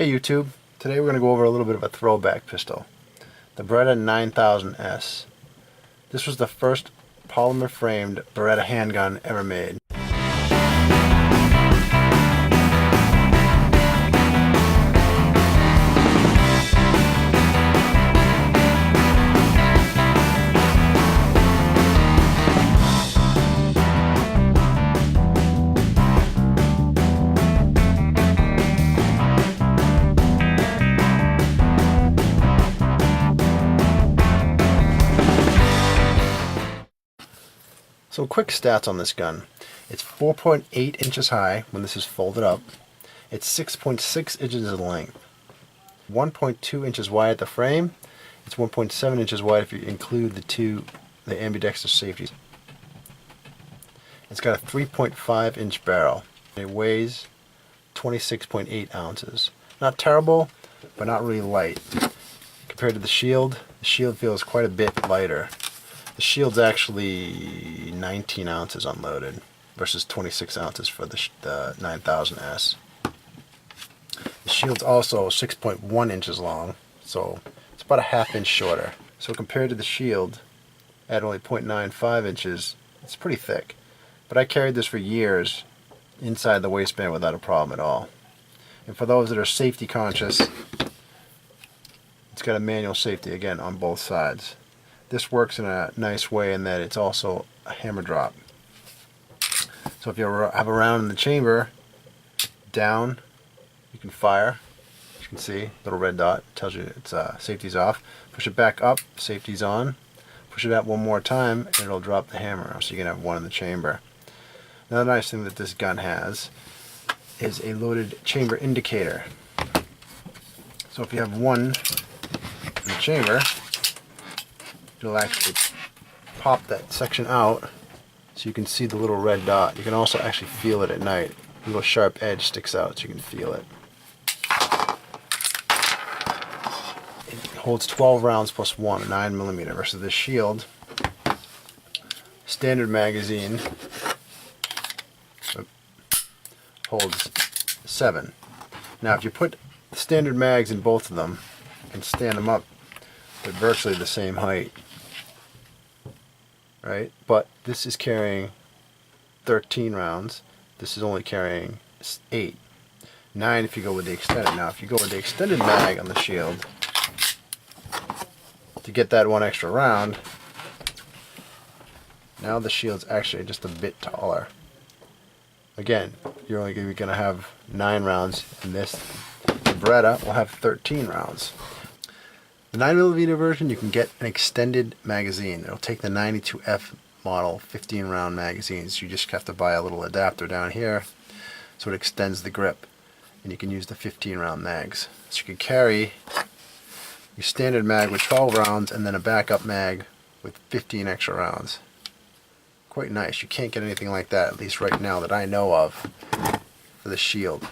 Hey YouTube, today we're going to go over a little bit of a throwback pistol, the Beretta 9000S. This was the first polymer framed Beretta handgun ever made. Some quick stats on this gun. It's 4.8 inches high when this is folded up. It's 6.6 inches in length. 1.2 inches wide at the frame. It's 1.7 inches wide if you include the ambidextrous safeties. It's got a 3.5 inch barrel. It weighs 26.8 ounces. Not terrible, but not really light. Compared to the shield feels quite a bit lighter. The shield's actually 19 ounces unloaded versus 26 ounces for the 9000S. The shield's also 6.1 inches long, so it's about a half inch shorter. So compared to the shield, at only 0.95 inches, it's pretty thick. But I carried this for years inside the waistband without a problem at all. And for those that are safety conscious, it's got a manual safety again on both sides. This works in a nice way in that it's also a hammer drop. So if you have a round in the chamber, down, you can fire. As you can see, little red dot tells you it's safety's off. Push it back up, safety's on. Push it out one more time, and it'll drop the hammer. So you can have one in the chamber. Another nice thing that this gun has is a loaded chamber indicator. So if you have one in the chamber, it'll actually pop that section out so you can see the little red dot. You can also actually feel it at night. A little sharp edge sticks out so you can feel it. It holds 12 rounds plus 1, a 9mm, versus the shield. Standard magazine holds 7. Now if you put the standard mags in both of them and stand them up, they're virtually the same height. Right? But this is carrying 13 rounds. This is only carrying 8. 9 if you go with the extended. Now if you go with the extended mag on the shield, to get that one extra round, now the shield's actually just a bit taller. Again, you're only going to have 9 rounds in this. The Beretta will have 13 rounds. The 9mm version, you can get an extended magazine. It'll take the 92F model 15 round magazines. You just have to buy a little adapter down here so it extends the grip, and you can use the 15 round mags. So you can carry your standard mag with 12 rounds and then a backup mag with 15 extra rounds. Quite nice. You can't get anything like that, at least right now that I know of, for the shield.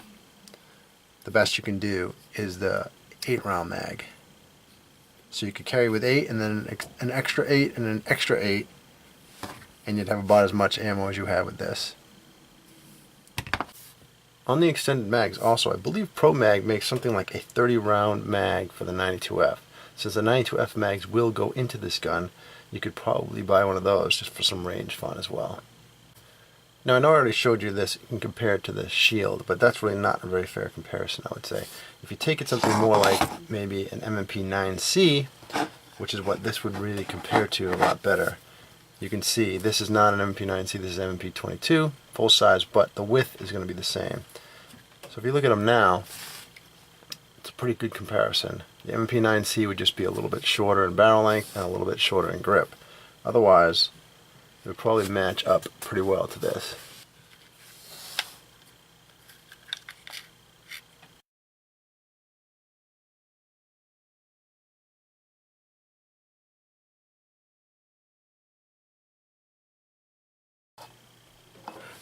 The best you can do is the 8 round mag. So you could carry with 8 and then an extra 8 and an extra 8, and you'd have about as much ammo as you have with this. On the extended mags also, I believe Pro Mag makes something like a 30 round mag for the 92F. Since the 92F mags will go into this gun, you could probably buy one of those just for some range fun as well. Now I know I already showed you this and compared to the shield, but that's really not a very fair comparison, I would say. If you take it something more like maybe an M&P 9C, which is what this would really compare to a lot better, you can see this is not an M&P 9C, this is M&P 22, full size, but the width is going to be the same. So if you look at them now, it's a pretty good comparison. The M&P 9C would just be a little bit shorter in barrel length and a little bit shorter in grip. Otherwise, it would probably match up pretty well to this.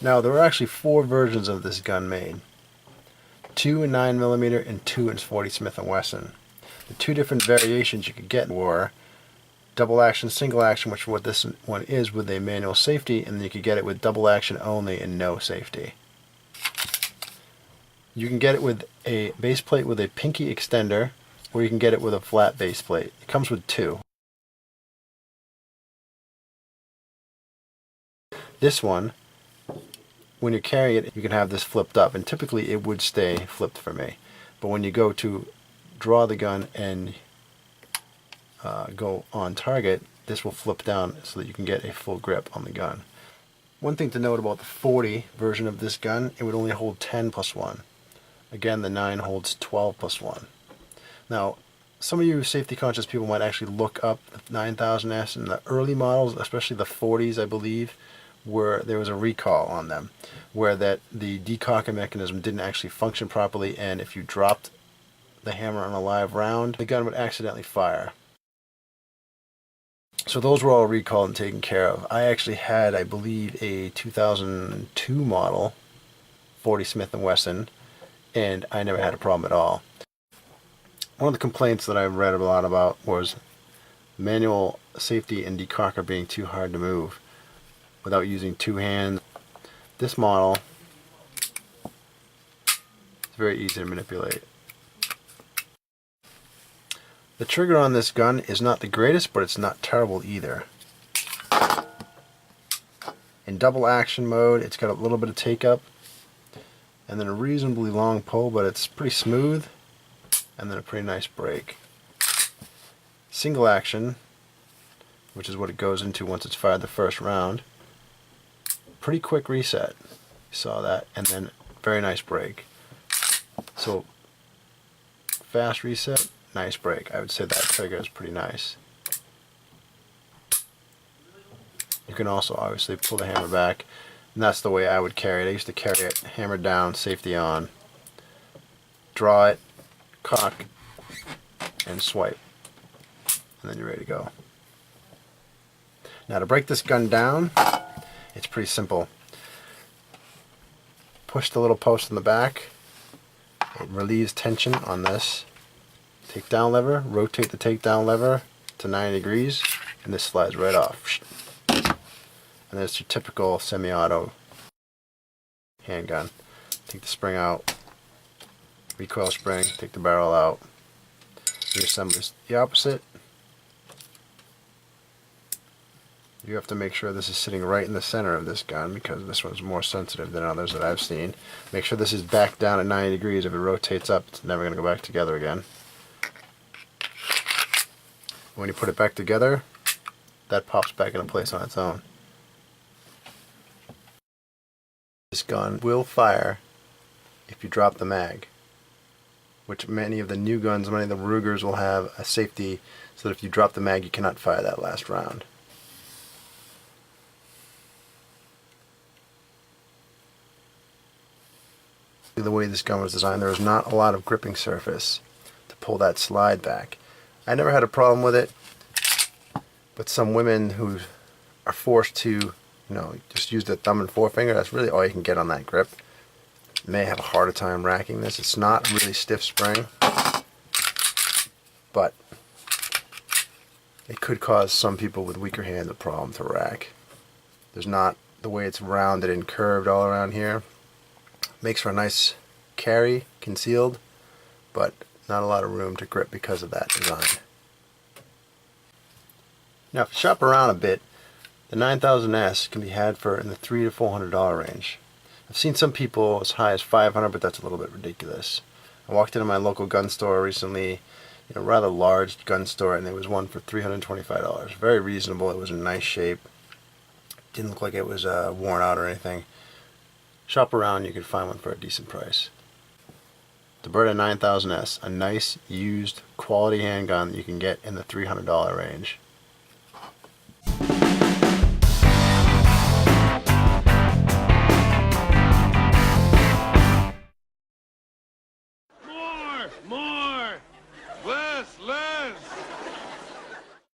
Now there are actually 4 versions of this gun made. 2 in 9mm and 2 in 40 Smith & Wesson. The 2 different variations you could get were double action, single action, which is what this one is with a manual safety, and then you could get it with double action only and no safety. You can get it with a base plate with a pinky extender, or you can get it with a flat base plate. It comes with two. This one, when you're carrying it, you can have this flipped up, and typically it would stay flipped for me. But when you go to draw the gun and go on target, this will flip down so that you can get a full grip on the gun. One thing to note about the 40 version of this gun, it would only hold 10 plus 1. Again, the 9 holds 12 plus 1. Now, some of you safety conscious people might actually look up the 9000S, and the early models, especially the 40s I believe, where there was a recall on them, where that the decocking mechanism didn't actually function properly, and if you dropped the hammer on a live round, the gun would accidentally fire. So those were all recalled and taken care of. I actually had, I believe, a 2002 model 40 Smith & Wesson, and I never had a problem at all. One of the complaints that I've read a lot about was manual safety and decocker being too hard to move without using two hands. This model is very easy to manipulate. The trigger on this gun is not the greatest, but it's not terrible either. In double action mode, it's got a little bit of take up, and then a reasonably long pull, but it's pretty smooth, and then a pretty nice break. Single action, which is what it goes into once it's fired the first round, pretty quick reset. You saw that, and then very nice break. So fast reset, nice break. I would say that trigger is pretty nice. You can also obviously pull the hammer back, and that's the way I would carry it. I used to carry it hammer down, safety on, draw it, cock, and swipe, and then you're ready to go. Now to break this gun down, it's pretty simple. Push the little post in the back. It relieves tension on this takedown lever. Rotate the takedown lever to 90 degrees, and this slides right off. And there's your typical semi-auto handgun. Take the spring out, recoil spring, take the barrel out. Reassembly is the opposite. You have to make sure this is sitting right in the center of this gun, because this one's more sensitive than others that I've seen. Make sure this is back down at 90 degrees. If it rotates up, it's never going to go back together again. When you put it back together, that pops back into place on its own. This gun will fire if you drop the mag, which many of the new guns, many of the Rugers will have a safety so that if you drop the mag, you cannot fire that last round. The way this gun was designed, there was not a lot of gripping surface to pull that slide back. I never had a problem with it, but some women who are forced to, just use the thumb and forefinger, that's really all you can get on that grip, may have a harder time racking this. It's not really stiff spring, but it could cause some people with weaker hands a problem to rack. There's not, the way it's rounded and curved all around here, makes for a nice carry, concealed, but not a lot of room to grip because of that design. Now, if you shop around a bit, the 9000S can be had for in the $300 to $400 range. I've seen some people as high as $500, but that's a little bit ridiculous. I walked into my local gun store recently, rather large gun store, and there was one for $325. Very reasonable. It was in nice shape. Didn't look like it was worn out or anything. Shop around, you can find one for a decent price. The Beretta 9000S, a nice, used, quality handgun that you can get in the $300 range.